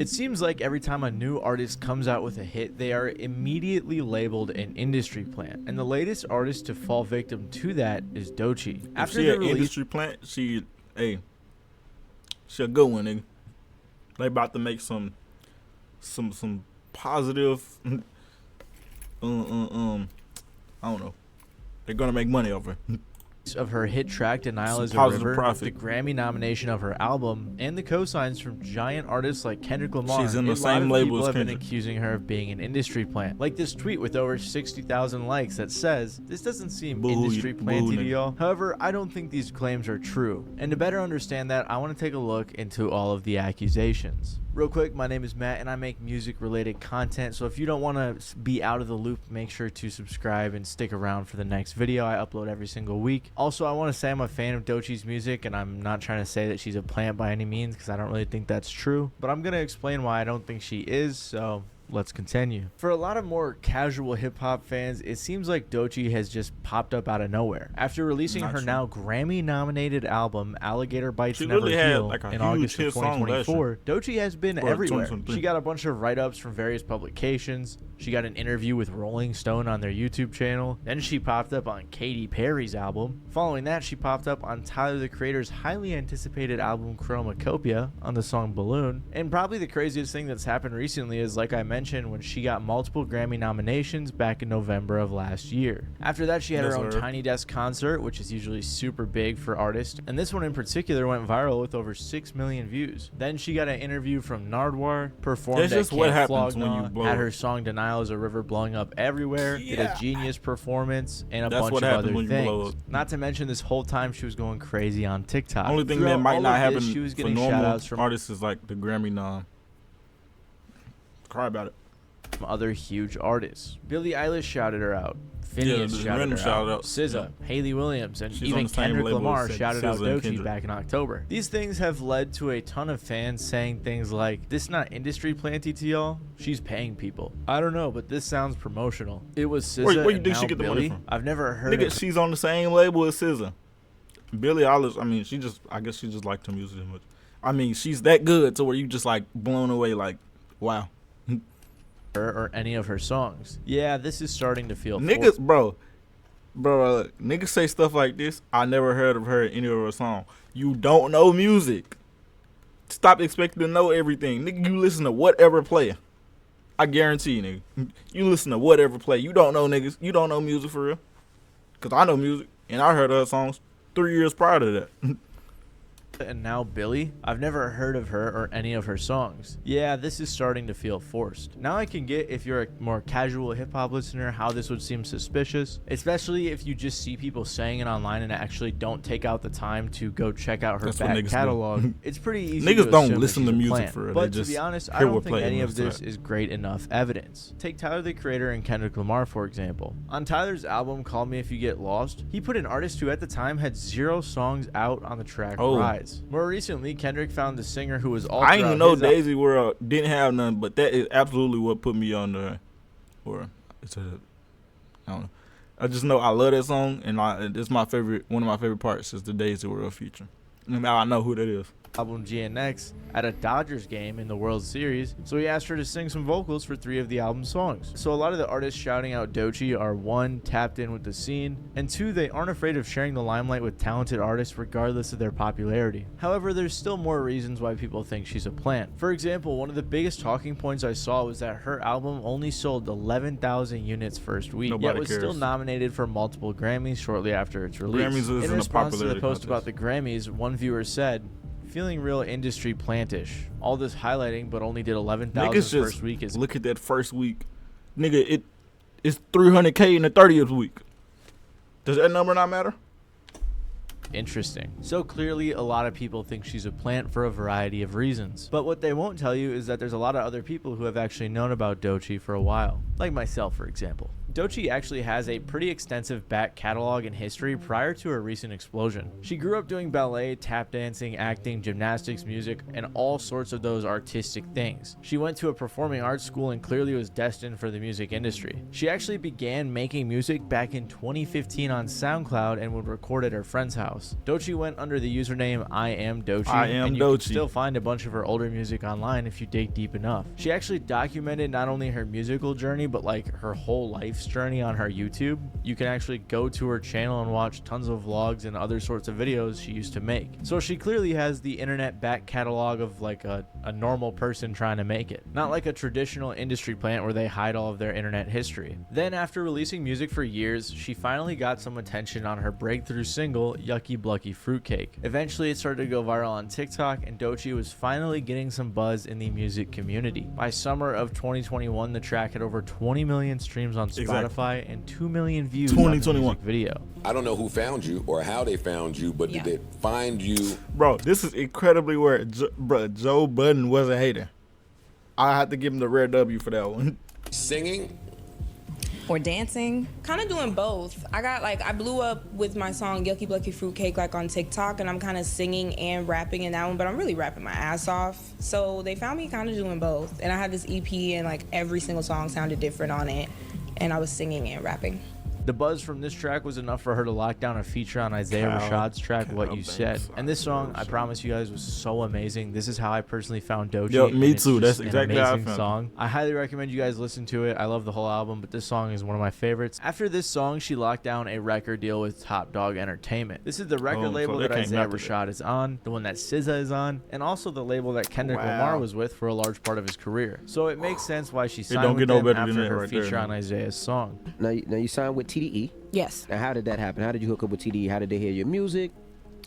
It seems like every time a new artist comes out with a hit, they are immediately labeled an industry plant. And the latest artist to fall victim to that is Doechii. After she an industry plant, she a good one, nigga. They about to make some positive I don't know. They're gonna make money over it. Of her hit track Denial Is a River, the Grammy nomination of her album, and the cosigns from giant artists like Kendrick Lamar. She's in the same label as Kendrick. People have been Kendrick. accusing her of being an industry plant. Like this tweet with over 60,000 likes that says, "This doesn't seem industry planty to y'all." However, I don't think these claims are true. And to better understand that, I want to take a look into all of the accusations. Real quick, my name is Matt and I make music related content, so if you don't want to be out of the loop, make sure to subscribe and stick around for the next video. I upload every single week. Also, I want to say I'm a fan of Doechii's music, and I'm not trying to say that she's a plant by any means because I don't really think that's true, but I'm going to explain why I don't think she is, so let's continue. For a lot of more casual hip-hop fans, it seems like Doechii has just popped up out of nowhere. After releasing her now Grammy-nominated album, Alligator Bites Never Heal, in August of 2024, Doechii has been everywhere. She got a bunch of write-ups from various publications. She got an interview with Rolling Stone on their YouTube channel. Then she popped up on Katy Perry's album. Following that, she popped up on Tyler, the Creator's highly anticipated album Chromacopia on the song Balloon. And probably the craziest thing that's happened recently is, like I mentioned, when she got multiple Grammy nominations back in November of last year. After that, she had her own Tiny Desk concert, which is usually super big for artists, and this one in particular went viral with over 6 million views. Then she got an interview from Nardwuar, performed at Camp Flog Gnaw, had her song Denial Is a River blowing up everywhere, did a genius performance, and a bunch of other things. Not to mention, this whole time she was going crazy on TikTok. Only thing that might not happen for normal artists is like the Grammy nom. Cry about it. From other huge artists. Billie Eilish shouted her out. Phineas shouted her out. SZA, Hayley Williams, and even Kendrick Lamar shouted out Doechii back in October. These things have led to a ton of fans saying things like, "This not industry planty to y'all? She's paying people." I don't know, but this sounds promotional. It was SZA where you and think now she get the money Billie. from? I've never heard Nigga, of she's on the same label as SZA. Billie Eilish, I mean, I guess she just liked her music that much. I mean, she's that good to where you just like blown away, like, wow. her or any of her songs. Yeah, this is starting to feel niggas, bro, niggas say stuff like this. I never heard of her in any of her songs. You don't know music. Stop expecting to know everything, nigga. You listen to whatever play. I guarantee you, nigga. You listen to whatever play. You don't know niggas. You don't know music for real. Cause I know music and I heard her songs 3 years prior to that. And now Billie? I've never heard of her or any of her songs. Yeah, this is starting to feel forced. Now I can get, if you're a more casual hip-hop listener, how this would seem suspicious, especially if you just see people saying it online and actually don't take out the time to go check out her back catalog. It's pretty easy niggas to don't listen to music for real. But to be honest, I don't think any of this is great enough evidence. Take Tyler, the Creator, and Kendrick Lamar, for example. On Tyler's album Call Me If You Get Lost, he put an artist who at the time had 0 songs out on the track Rise. More recently, Kendrick found the singer who was all I didn't even know Daisy World didn't have none, but that is absolutely what put me on there. Or it's I don't know. I just know I love that song, and it's my favorite. One of my favorite parts is the Daisy World feature. Now I know who that is. Album GNX at a Dodgers game in the World Series, so he asked her to sing some vocals for 3 of the album's songs. So a lot of the artists shouting out Doechii are 1, tapped in with the scene, and 2, they aren't afraid of sharing the limelight with talented artists regardless of their popularity. However, there's still more reasons why people think she's a plant. For example, one of the biggest talking points I saw was that her album only sold 11,000 units first week, yet was still nominated for multiple Grammys shortly after its release. In response to the post about the Grammys, one viewer said, "Feeling real industry plantish. All this highlighting, but only did 11,000 first week." Look at that first week, nigga. It's 300K in the 30th week. Does that number not matter? Interesting. So clearly a lot of people think she's a plant for a variety of reasons. But what they won't tell you is that there's a lot of other people who have actually known about Doechii for a while. Like myself, for example. Doechii actually has a pretty extensive back catalog and history prior to her recent explosion. She grew up doing ballet, tap dancing, acting, gymnastics, music, and all sorts of those artistic things. She went to a performing arts school and clearly was destined for the music industry. She actually began making music back in 2015 on SoundCloud and would record at her friend's house. Doechii went under the username I am Doechii, and you can still find a bunch of her older music online if you dig deep enough. She actually documented not only her musical journey but like her whole life's journey on her YouTube. You can actually go to her channel and watch tons of vlogs and other sorts of videos she used to make. So she clearly has the internet back catalog of like a normal person trying to make it, not like a traditional industry plant where they hide all of their internet history. Then after releasing music for years, she finally got some attention on her breakthrough single Yucky Blucky Fruitcake. Eventually it started to go viral on TikTok, and Doechii was finally getting some buzz in the music community. By summer of 2021, the track had over 20 million streams on Spotify and 2 million views on the music video. I don't know who found you or how they found you, but did they find you? Bro, this is incredibly weird. Joe Budden wasn't hating. I had to give him the rare W for that one. Singing? Or dancing? Kind of doing both. I blew up with my song Yucky Blucky Fruitcake like on TikTok, and I'm kind of singing and rapping in that one, but I'm really rapping my ass off. So they found me kind of doing both. And I had this EP, and like every single song sounded different on it, and I was singing and rapping. The buzz from this track was enough for her to lock down a feature on Isaiah Rashad's track What You Said. And this song, I promise you guys, was so amazing. This is how I personally found Doechii. Yo, me too. That's exactly how I found it. Song. I highly recommend you guys listen to it. I love the whole album, but this song is one of my favorites. After this song, she locked down a record deal with Top Dog Entertainment. This is the record label that Isaiah Rashad is on, the one that SZA is on, and also the label that Kendrick Lamar was with for a large part of his career. So it makes sense why she signed with them after her feature on Isaiah's song. Now you signed with TDE. Yes. Now, how did that happen? How did you hook up with TDE? How did they hear your music?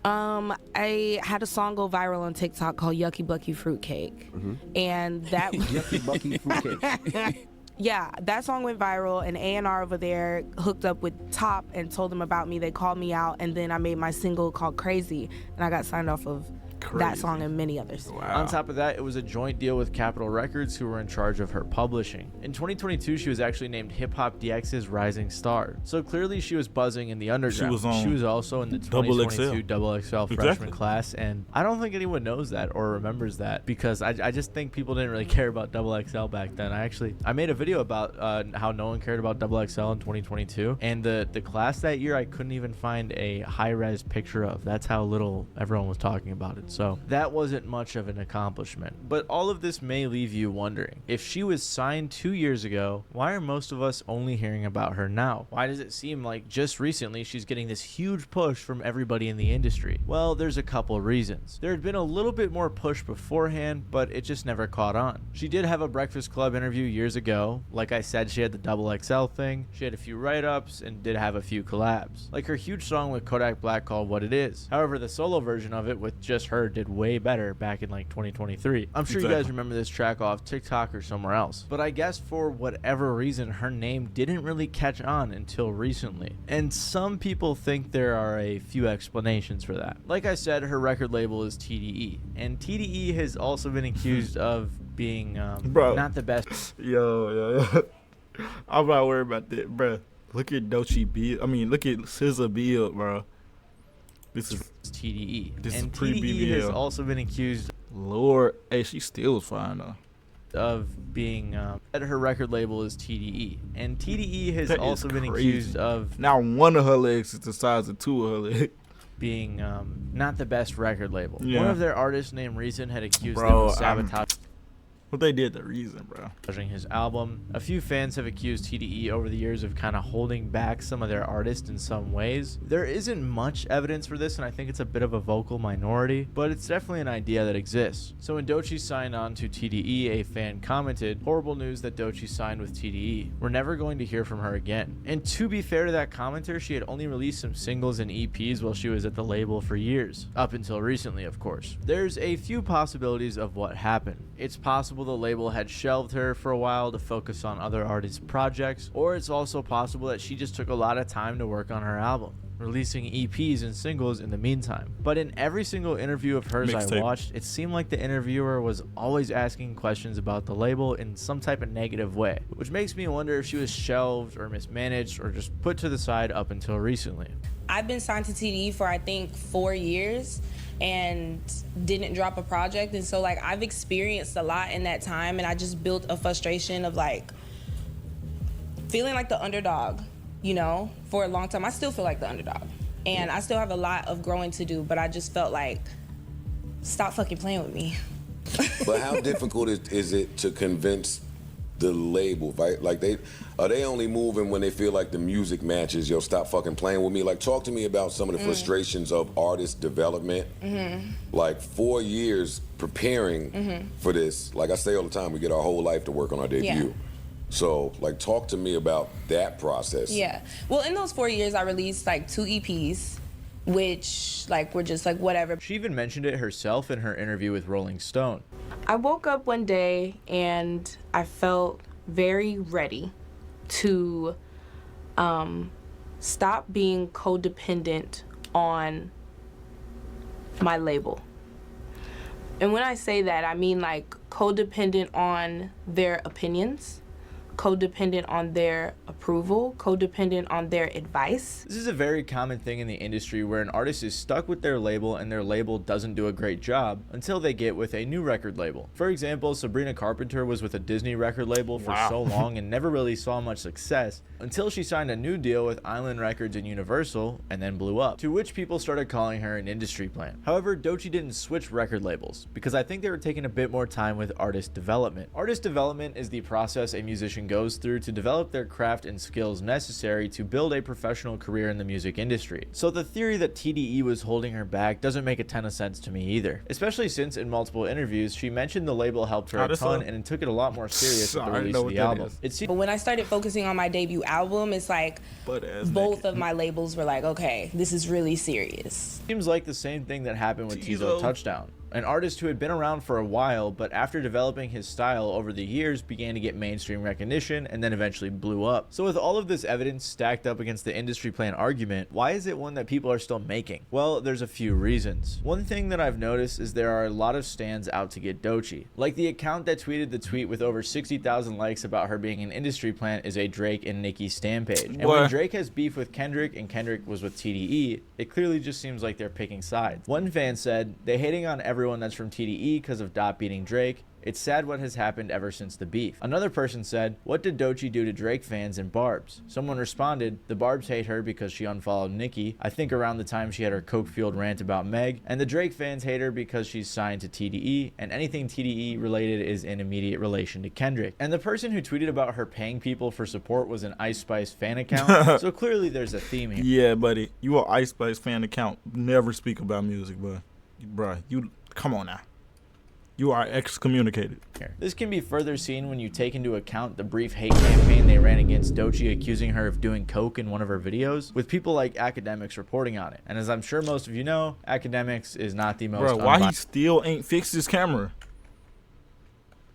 I had a song go viral on TikTok called Yucky Blucky Fruitcake. And that Yucky Blucky Fruitcake. Yeah, that song went viral, and A&R over there hooked up with Top and told them about me. They called me out, and then I made my single called Crazy, and I got signed off of that song and many others. Wow. On top of that, it was a joint deal with Capitol Records, who were in charge of her publishing. In 2022, she was actually named Hip Hop DX's Rising Star. So clearly she was buzzing in the underground. She was also in the 2022 XXL freshman class, and I don't think anyone knows that or remembers that, because I just think people didn't really care about XXL back then. I made a video about how no one cared about XXL in 2022, and the class that year I couldn't even find a high-res picture of. That's how little everyone was talking about it. So that wasn't much of an accomplishment. But all of this may leave you wondering, if she was signed 2 years ago, why are most of us only hearing about her now? Why does it seem like just recently she's getting this huge push from everybody in the industry? Well, there's a couple reasons. There had been a little bit more push beforehand, but it just never caught on. She did have a Breakfast Club interview years ago. Like I said, she had the XXL thing. She had a few write-ups and did have a few collabs. Like her huge song with Kodak Black called What It Is. However, the solo version of it with just her did way better back in like 2023. I'm sure you guys remember this track off TikTok or somewhere else. But I guess for whatever reason, her name didn't really catch on until recently. And some people think there are a few explanations for that. Like I said, her record label is TDE. And TDE has also been accused of being not the best. Yo. I'm not worried about that, bro. Look at Doechii build. I mean, look at SZA build, bro. This is TDE. This and is pre-BBL. TDE has also been accused. Lord, hey, she still was fine though. Of being at her record label is TDE, and TDE has also been accused of now one of her legs is the size of two of her legs. Being not the best record label. Yeah. One of their artists named Reason had accused them of sabotaging. What they did, the Reason, bro. His album. A few fans have accused TDE over the years of kind of holding back some of their artists in some ways. There isn't much evidence for this, and I think it's a bit of a vocal minority, but it's definitely an idea that exists. So when Doechii signed on to TDE, a fan commented, "Horrible news that Doechii signed with TDE. We're never going to hear from her again." And to be fair to that commenter, she had only released some singles and EPs while she was at the label for years. Up until recently, of course. There's a few possibilities of what happened. It's possible the label had shelved her for a while to focus on other artists' projects, or it's also possible that she just took a lot of time to work on her album. releasing EPs and singles in the meantime. But in every single interview of hers I watched, it seemed like the interviewer was always asking questions about the label in some type of negative way, which makes me wonder if she was shelved or mismanaged or just put to the side up until recently. I've been signed to TDE for I think 4 years and didn't drop a project, and so like I've experienced a lot in that time, and I just built a frustration of like feeling like the underdog, you know, for a long time. I still feel like the underdog, and I still have a lot of growing to do, but I just felt like, stop fucking playing with me. But how difficult is it to convince the label, right? Like, are they only moving when they feel like the music matches? Yo, stop fucking playing with me. Like, talk to me about some of the frustrations of artist development. Like 4 years preparing for this. Like I say all the time, we get our whole life to work on our debut. Yeah. So, like, talk to me about that process. Yeah. Well, in those 4 years, I released like 2 EPs, which like were just like whatever. She even mentioned it herself in her interview with Rolling Stone. I woke up one day and I felt very ready to stop being codependent on my label. And when I say that, I mean like codependent on their opinions, codependent on their approval, codependent on their advice. This is a very common thing in the industry where an artist is stuck with their label and their label doesn't do a great job until they get with a new record label. For example, Sabrina Carpenter was with a Disney record label for so long and never really saw much success until she signed a new deal with Island Records and Universal and then blew up, to which people started calling her an industry plant. However, Doechii didn't switch record labels because I think they were taking a bit more time with artist development. Artist development is the process a musician goes through to develop their craft and skills necessary to build a professional career in the music industry. So the theory that TDE was holding her back doesn't make a ton of sense to me either, especially since in multiple interviews she mentioned the label helped her a ton and took it a lot more serious with the release of the album. But when I started focusing on my debut album, it's like both of my labels were like, okay, this is really serious. Seems like the same thing that happened with Tizo Touchdown, an artist who had been around for a while, but after developing his style over the years began to get mainstream recognition and then eventually blew up. So with all of this evidence stacked up against the industry plan argument, why is it one that people are still making? Well, there's a few reasons. One thing that I've noticed is there are a lot of stands out to get Doechii. Like the account that tweeted the tweet with over 60,000 likes about her being an industry plant is a Drake and Nicki stan page. And when Drake has beef with Kendrick and Kendrick was with TDE, it clearly just seems like they're picking sides. One fan said, "They hating on everyone that's from TDE because of Dot beating Drake. It's sad what has happened ever since the beef." Another person said, "What did Doechii do to Drake fans and Barbs?" Someone responded, "The Barbs hate her because she unfollowed Nicki, I think around the time she had her coke-fueled rant about Meg, and the Drake fans hate her because she's signed to TDE, and anything TDE related is in immediate relation to Kendrick." And the person who tweeted about her paying people for support was an Ice Spice fan account, so clearly there's a theme here. Yeah, buddy, you an Ice Spice fan account. Never speak about music, bruh. You come on now. You are excommunicated. This can be further seen when you take into account the brief hate campaign they ran against Doechii, accusing her of doing coke in one of her videos, with people like Academics reporting on it. And as I'm sure most of you know, Academics is not the most why he still ain't fixed his camera?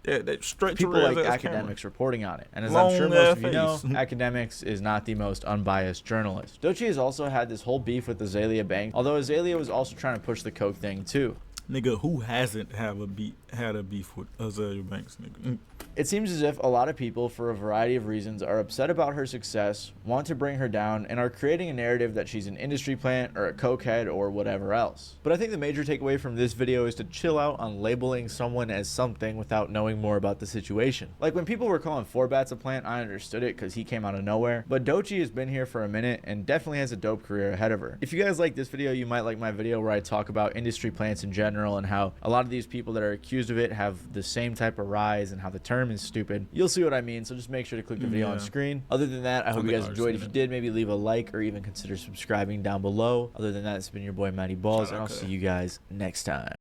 People like Academics reporting on it. And as I'm sure most of you know, Academics is not the most unbiased journalist. Doechii has also had this whole beef with Azalea Banks, although Azalea was also trying to push the coke thing too. Nigga, who hasn't had a beef with Azalea Banks, nigga? It seems as if a lot of people, for a variety of reasons, are upset about her success, want to bring her down, and are creating a narrative that she's an industry plant or a cokehead or whatever else. But I think the major takeaway from this video is to chill out on labeling someone as something without knowing more about the situation. Like when people were calling Forbats a plant, I understood it because he came out of nowhere. But Doechii has been here for a minute and definitely has a dope career ahead of her. If you guys like this video, you might like my video where I talk about industry plants in general and how a lot of these people that are accused of it have the same type of rise and how the term is stupid. You'll see what I mean, so just make sure to click the video on screen. Other than that, I hope you guys enjoyed. If you did, maybe leave a like or even consider subscribing down below. Other than that, it's been your boy Matty Balls, and I'll see you guys next time.